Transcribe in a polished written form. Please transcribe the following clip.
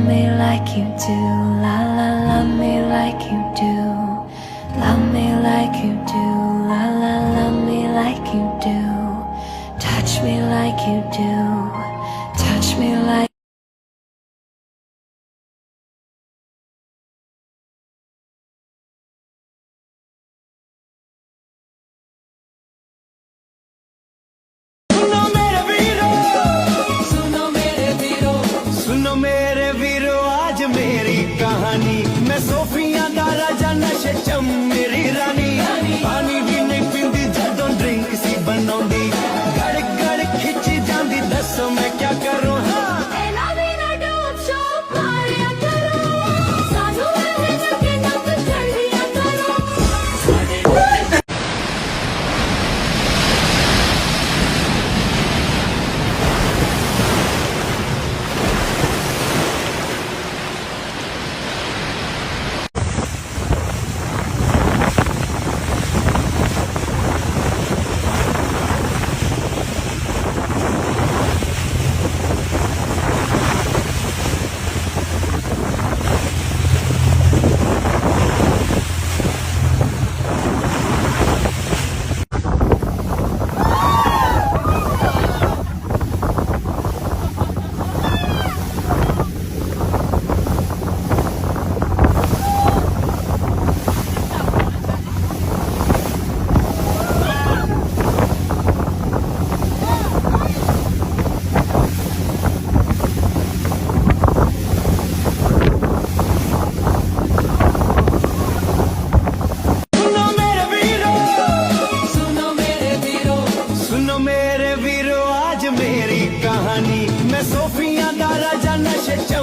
me like you do, la la, love me like you do, love me like you do, la la, love me like you do, touch me like you do, touch me like सुनो मेरे वीरो आज मेरी कहानी मैं Sophia दा राजा नशे चम मेरी रानी पानी भी नहीं पींदी जदों ड्रिंक सी बनाउंदी गड़ गड़ खिच जांदी दसो मैं क्या करूं हाँ सुनो मेरे वीरो आज मेरी कहानी मैं सोफिया दा राजा नशे च